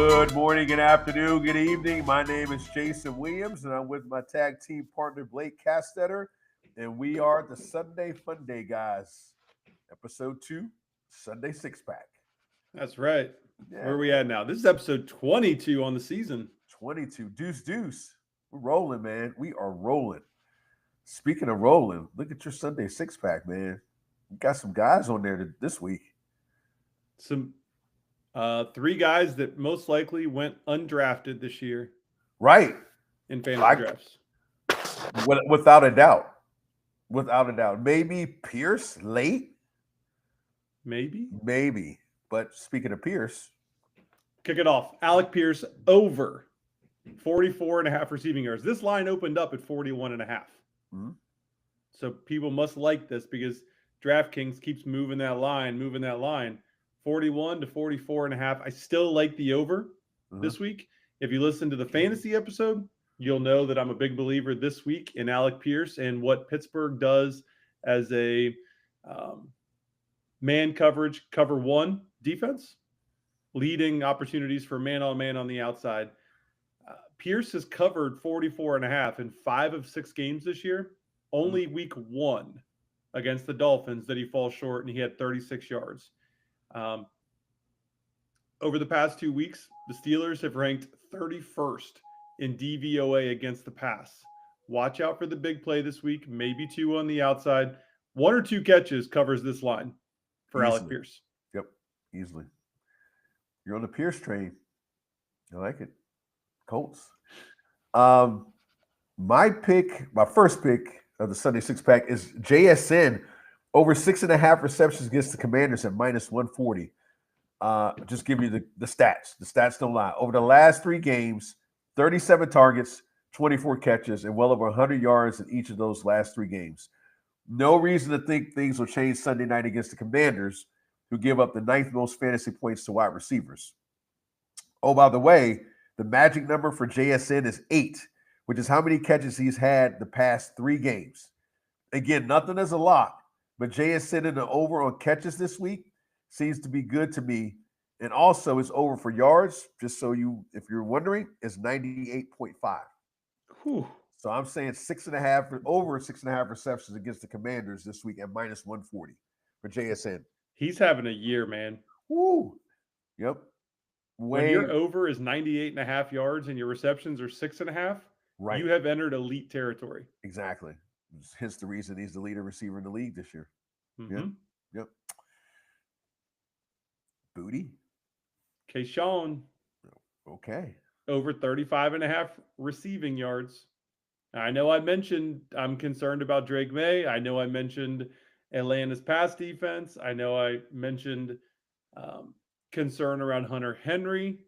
Good morning, good afternoon, good evening. My name is Jason Williams, and I'm with my tag team partner Blake Castetter, and we are the Sunday Fun Day guys. Episode 2, Sunday Six Pack. That's right. Yeah, Where are we man. at now? This is episode 22 on the season. 22. Deuce, deuce. We're rolling, man. We are rolling. Speaking of rolling, look at your Sunday Six Pack, man. You got some guys on there this week. Some three guys that most likely went undrafted this year Right. in fantasy I, drafts. without a doubt. Without a doubt. Maybe Pierce late. Maybe. Maybe. But speaking of Pierce, Kick it off. Alec Pierce over 44 and a half receiving yards. This line opened up at 41 and a half. Mhm. So people must like this because DraftKings keeps moving that line. 41 to 44 and a half. I still like the over this week. If you listen to the fantasy episode, you'll know that I'm a big believer this week in Alec Pierce and what Pittsburgh does as a man coverage, cover one defense, leading opportunities for man on the outside. Pierce has covered 44 and a half in 5 of 6 games this year. Only week 1 against the Dolphins that he falls short, and he had 36 yards. Over the past 2 weeks, the Steelers have ranked 31st in DVOA against the pass. Watch out for the big play this week, maybe 2 on the outside. 1 or 2 catches covers this line for Easily. Alec Pierce. Yep, easily. You're on the Pierce train. I like it. Colts. My first pick of the Sunday Six Pack is JSN over 6.5 receptions against the Commanders at minus 140. Just give you the stats. The stats don't lie. Over the last 3 games, 37 targets, 24 catches, and well over 100 yards in each of those last 3 games. No reason to think things will change Sunday night against the Commanders, who give up the 9th most fantasy points to wide receivers. Oh, by the way, the magic number for JSN is 8, which is how many catches he's had the past 3 games. Again, nothing is a lock, but JSN in the over on catches this week seems to be good to me. And also his over for yards, just so if you're wondering, is 98.5. Whew. So I'm saying 6.5 over 6.5 receptions against the Commanders this week at minus 140 for JSN. He's having a year, man. Woo. Yep. When your over is 98 and a half yards and your receptions are 6.5, right. You have entered elite territory. Exactly. Hence the reason he's the leader receiver in the league this year. Mm-hmm. Yep. Booty. Kayshawn. Okay. Over 35 and a half receiving yards. I know I mentioned I'm concerned about Drake May. I know I mentioned Atlanta's pass defense. I know I mentioned concern around Hunter Henry.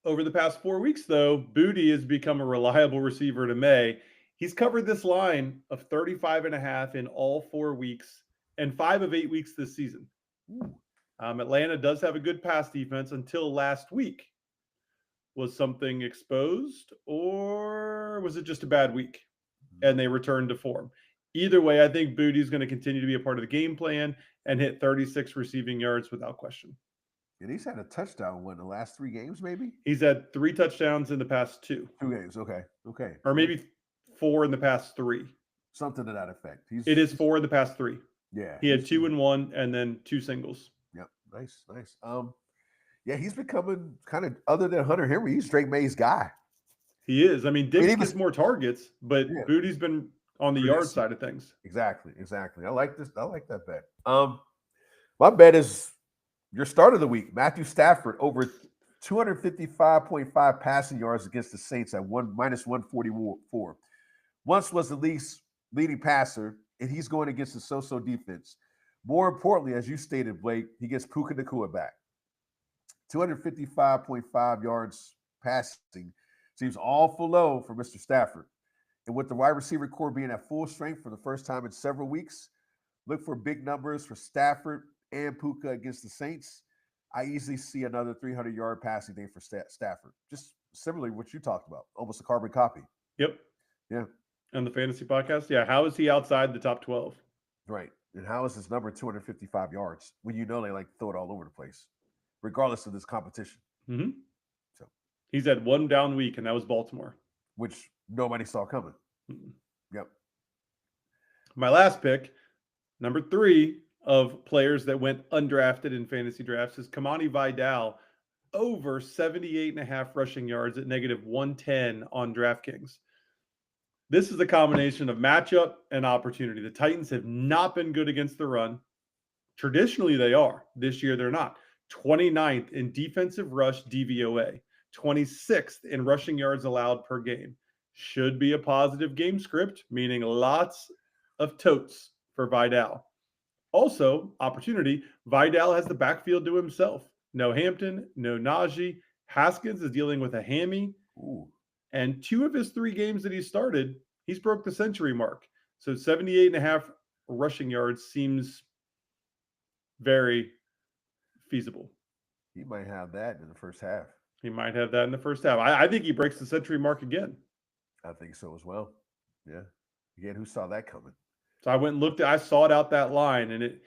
Over the past 4 weeks, though, Booty has become a reliable receiver to May. He's covered this line of 35 and a half in all 4 weeks and 5 of 8 weeks this season. Atlanta does have a good pass defense until last week. Was something exposed, or was it just a bad week and they returned to form? Either way, I think Booty's going to continue to be a part of the game plan and hit 36 receiving yards without question. And he's had a touchdown in the last 3 games, maybe? He's had 3 touchdowns in the past 2. 2 games, okay. Or maybe 4 in the past 3. Something to that effect. It is 4 in the past 3. Yeah. He had 2 and 1 and then 2 singles. Yep. Nice. Yeah, he's becoming kind of, other than Hunter Henry, he's Drake May's guy. He is. I mean, Diggs gets more targets, but Booty's been on the yard side of things. Exactly. I like this. I like that bet. My bet is your start of the week, Matthew Stafford over 255.5 passing yards against the Saints at minus 144. Once was the least leading passer, and he's going against the so-so defense. More importantly, as you stated, Blake, he gets Puka Nacua back. 255.5 yards passing seems awful low for Mr. Stafford. And with the wide receiver core being at full strength for the first time in several weeks, look for big numbers for Stafford and Puka against the Saints. I easily see another 300-yard passing day for Stafford. Just similarly what you talked about, almost a carbon copy. Yep. Yeah. On the fantasy podcast? Yeah. How is he outside the top 12? Right. And how is his number 255 yards when you know they like throw it all over the place, regardless of this competition? Mm-hmm. So, He's had one down week, and that was Baltimore, which nobody saw coming. Mm-mm. Yep. My last pick, number 3 of players that went undrafted in fantasy drafts, is Kamani Vidal, over 78.5 rushing yards at -110 on DraftKings. This is a combination of matchup and opportunity. The Titans have not been good against the run. Traditionally, they are. This year, they're not. 29th in defensive rush DVOA, 26th in rushing yards allowed per game. Should be a positive game script, meaning lots of totes for Vidal. Also, opportunity, Vidal has the backfield to himself. No Hampton, no Najee. Haskins is dealing with a hammy. Ooh. And 2 of his 3 games that he started, he's broke the century mark. So 78.5 rushing yards seems very feasible. He might have that in the first half. He might have that in the first half. I think he breaks the century mark again. I think so as well. Yeah. Again, who saw that coming? So I went and looked at, I saw it out that line, and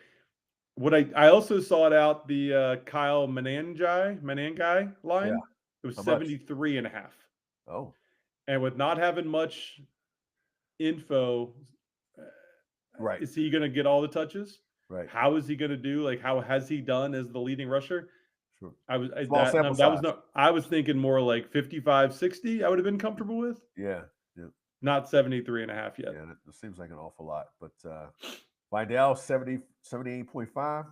I also saw it out the Kyle Manangai line. Yeah. It was How much? 73.5. Oh, And with not having much info, right. is he going to get all the touches? Right. How is he going to do? Like, how has he done as the leading rusher? Sure. I was Small sample that was size. not. I was thinking more like 55, 60. I would have been comfortable with. Yeah. Yeah. Not 73.5 yet. Yeah. That seems like an awful lot. But Vidal 78.5.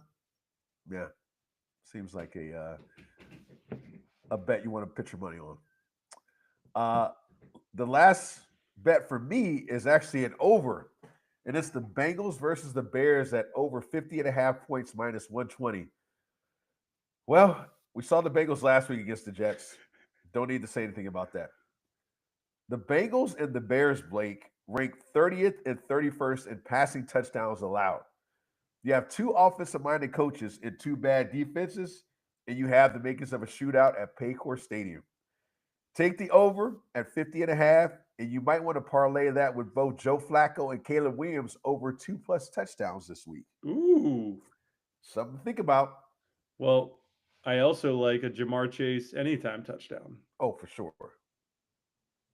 Yeah. Seems like a bet you want to put your money on. The last bet for me is actually an over. And it's the Bengals versus the Bears at over 50.5 points minus 120. Well, we saw the Bengals last week against the Jets. Don't need to say anything about that. The Bengals and the Bears, Blake, rank 30th and 31st in passing touchdowns allowed. You have 2 offensive-minded coaches and 2 bad defenses, and you have the makings of a shootout at Paycor Stadium. Take the over at 50.5, and you might want to parlay that with both Joe Flacco and Caleb Williams over 2+ touchdowns this week. Ooh. Something to think about. Well, I also like a Jamar Chase anytime touchdown. Oh, for sure.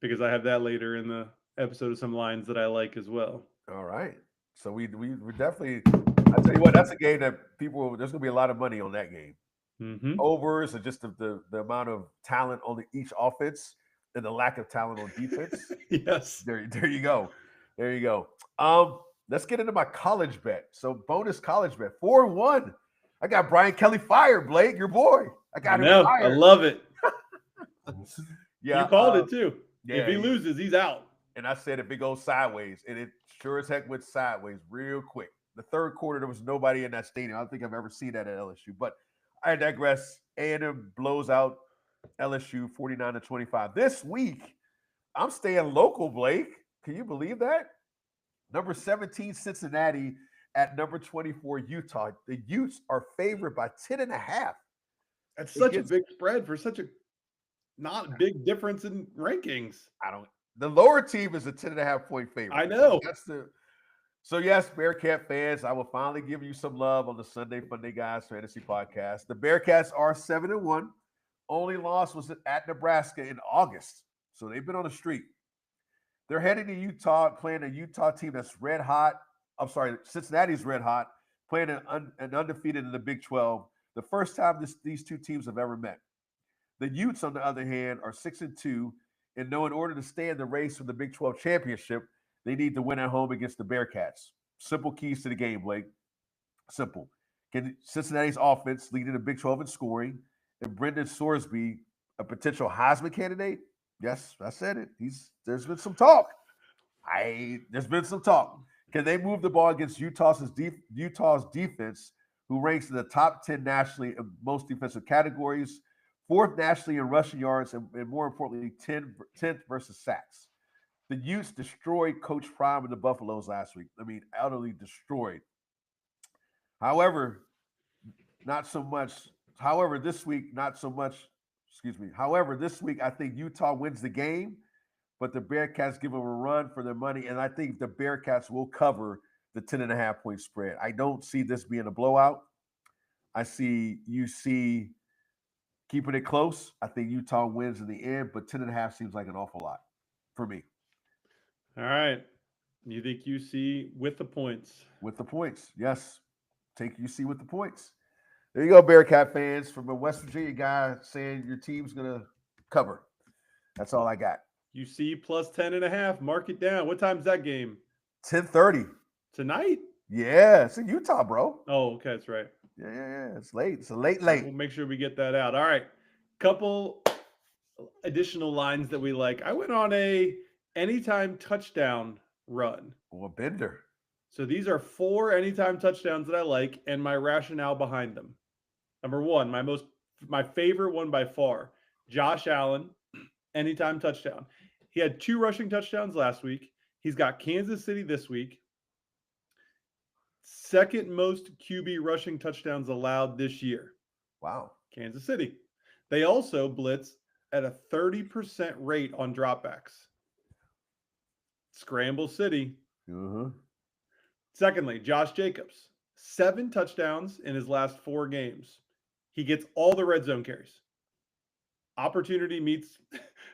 Because I have that later in the episode of some lines that I like as well. All right. So we definitely, I tell you what, that's a game that there's going to be a lot of money on that game. Mm-hmm. Overs and just the amount of talent on each offense and the lack of talent on defense. Yes. There you go. There you go. Let's get into my college bet. So bonus college bet, 4-1. I got Brian Kelly fired, Blake, your boy. I got him fired. I love it. Yeah, you called it too. Yeah, if he loses, he's out. And I said if it goes sideways, and it sure as heck went sideways real quick. The third quarter, there was nobody in that stadium. I don't think I've ever seen that at LSU. But I digress. A&M blows out LSU 49-25. This week, I'm staying local, Blake. Can you believe that? Number 17, Cincinnati at number 24, Utah. The Utes are favored by 10.5. That's such a big spread for such a not big difference in rankings. The lower team is a 10.5 point favorite. I know. So yes, Bearcat fans, I will finally give you some love on the Sunday Funday Guys Fantasy Podcast. The Bearcats are 7-1. Only loss was at Nebraska in August. So they've been on a streak. They're heading to Utah, playing a Utah team that's red hot. I'm sorry, Cincinnati's red hot, playing an undefeated in the Big 12. The first time these 2 teams have ever met. The Utes, on the other hand, are 6-2, and know in order to stay in the race for the Big 12 championship, they need to win at home against the Bearcats. Simple keys to the game, Blake. Simple. Can Cincinnati's offense lead in the Big 12 in scoring? And Brendan Sorsby, a potential Heisman candidate? Yes, I said it. There's been some talk. There's been some talk. Can they move the ball against Utah's defense, who ranks in the top 10 nationally in most defensive categories, 4th nationally in rushing yards, and more importantly, 10th versus sacks? The Utes destroyed Coach Prime and the Buffaloes last week. I mean, utterly destroyed. However, this week, not so much. Excuse me. However, this week, I think Utah wins the game, but the Bearcats give them a run for their money, and I think the Bearcats will cover the 10.5 point spread. I don't see this being a blowout. I see Keeping it close, I think Utah wins in the end, but 10.5 seems like an awful lot for me. All right. You think UC with the points? With the points, yes. Take UC with the points. There you go, Bearcat fans. From a West Virginia guy saying your team's going to cover. That's all I got. UC plus 10.5. Mark it down. What time's that game? 10:30. Tonight? Yeah, it's in Utah, bro. Oh, okay, that's right. Yeah. It's late. It's a late. We'll make sure we get that out. All right. Couple additional lines that we like. I went on a anytime touchdown run. Well, Bender. So these are 4 anytime touchdowns that I like and my rationale behind them. Number 1, my favorite one by far, Josh Allen, anytime touchdown. He had 2 rushing touchdowns last week. He's got Kansas City this week. Second most QB rushing touchdowns allowed this year. Wow. Kansas City. They also blitz at a 30% rate on dropbacks. Scramble City. Uh-huh. Secondly, Josh Jacobs, 7 touchdowns in his last 4 games. He gets all the red zone carries. Opportunity meets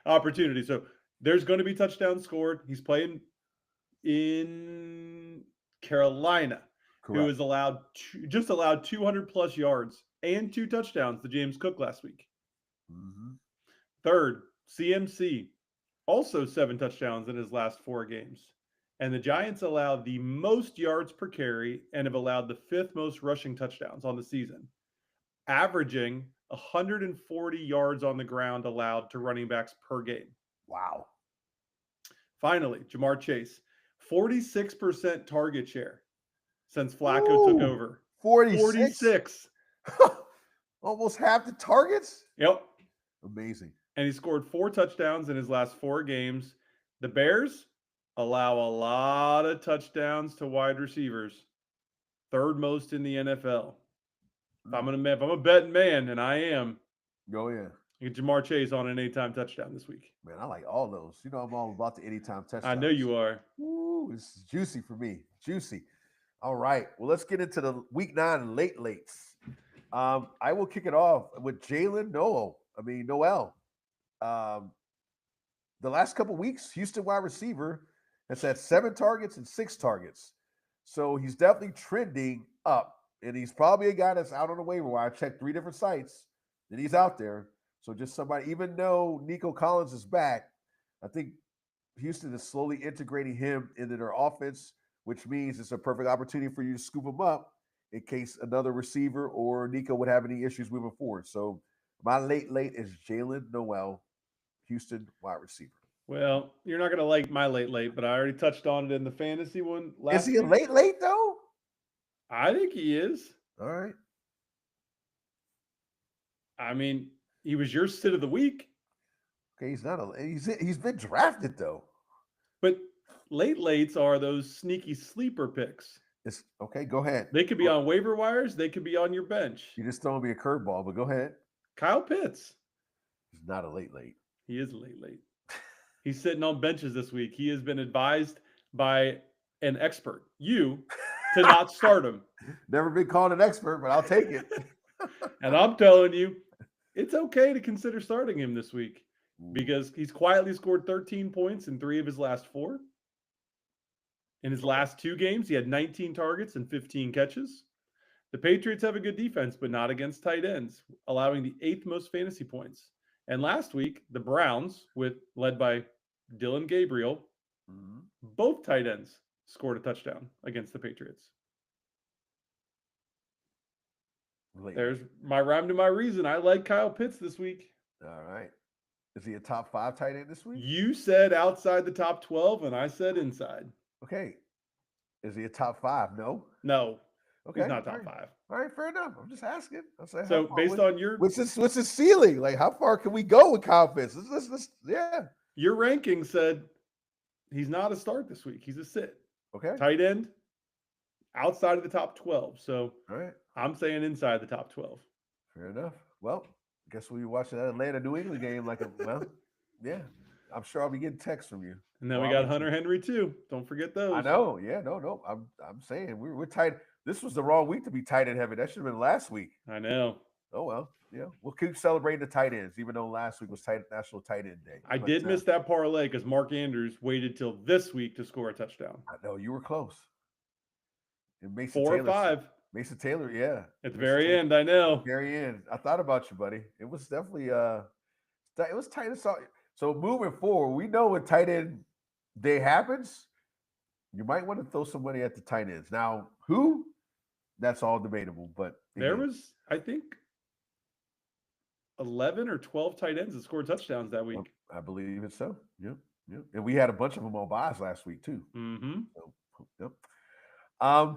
opportunity. So there's going to be touchdowns scored. He's playing in Carolina, Correct. who is allowed 200 plus yards and 2 touchdowns to James Cook last week. Mm-hmm. Third, CMC, also 7 touchdowns in his last 4 games. And the Giants allow the most yards per carry and have allowed the 5th most rushing touchdowns on the season, averaging 140 yards on the ground allowed to running backs per game. Wow. Finally, Jamar Chase, 46% target share since Flacco took over. 46. Almost half the targets? Yep. Amazing. And he scored 4 touchdowns in his last 4 games. The Bears allow a lot of touchdowns to wide receivers. 3rd most in the NFL. If I'm a betting man, and I am, Oh, yeah. you get Jamar Chase on an anytime touchdown this week. Man, I like all those. You know, I'm all about the anytime touchdowns. I know you are. Ooh, this is juicy for me. Juicy. All right. Well, let's get into the week 9 lates. I will kick it off with Jalen Noel. The last couple weeks, Houston wide receiver has had 7 targets and 6 targets. So he's definitely trending up. And he's probably a guy that's out on the waiver wire. I checked 3 different sites, and he's out there. So just somebody, even though Nico Collins is back, I think Houston is slowly integrating him into their offense, which means it's a perfect opportunity for you to scoop him up in case another receiver or Nico would have any issues moving forward. So my late is Jalen Noel, Houston wide receiver. Well, you're not going to like my late, but I already touched on it in the fantasy one last week. Is he a late though? I think he is. All right. I mean, he was your sit of the week. Okay, he's been drafted though. But lates are those sneaky sleeper picks. It's okay. Go ahead. They could be on waiver wires. They could be on your bench. You just throwing me a curveball, but go ahead. Kyle Pitts. He's not a late. He is a late. He's sitting on benches this week. He has been advised by an expert, you, to not start him. Never been called an expert, but I'll take it. And I'm telling you, it's okay to consider starting him this week because he's quietly scored 13 points in 3 of his last 4. In his last 2 games, he had 19 targets and 15 catches. The Patriots have a good defense, but not against tight ends, allowing the 8th most fantasy points. And last week, the Browns, led by Dylan Gabriel, both tight ends scored a touchdown against the Patriots. There's my rhyme to my reason. I like Kyle Pitts this week. All right. Is he a top 5 tight end this week? You said outside the top 12, and I said inside. Okay. Is he a top 5? No. No. Okay. He's not top 5. All right, fair enough. I'm just asking. So based on your what's his ceiling? Like, how far can we go with Kyle Pitts? Yeah. Your ranking said he's not a start this week. He's a sit. Okay. Tight end outside of the top 12. So all right. I'm saying inside the top 12. Fair enough. Well, I guess we'll be watching that Atlanta New England game yeah. I'm sure I'll be getting texts from you. And then we got Hunter Henry too. Don't forget those. I know. Yeah, no. I'm saying we're tight. This was the wrong week to be tight end heavy. That should have been last week. I know. Oh well. Yeah, we'll keep celebrating the tight ends, even though last week was National Tight End Day. I But, did miss that parlay because Mark Andrews waited till this week to score a touchdown. I know you were close. And Mason 4 or Taylor, 5 Mason Taylor, yeah. at the Mason very Taylor, end. I know. very end. I thought about you, buddy. It was definitely it was tight. So moving forward, we know when tight end day happens, you might want to throw some money at the tight ends. Now, who? That's all debatable. But There was, I think, 11 or 12 tight ends that scored touchdowns that week. I believe it's so. Yep. Yep. And we had a bunch of them on buys last week too. Mm-hmm. So, yep.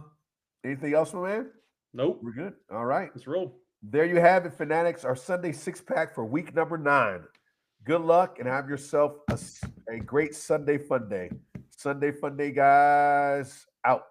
Anything else, my man? Nope. We're good. All right. Let's roll. There you have it, Fanatics. Our Sunday 6-pack for week number 9. Good luck and have yourself a great Sunday fun day. Sunday fun day, guys. Out.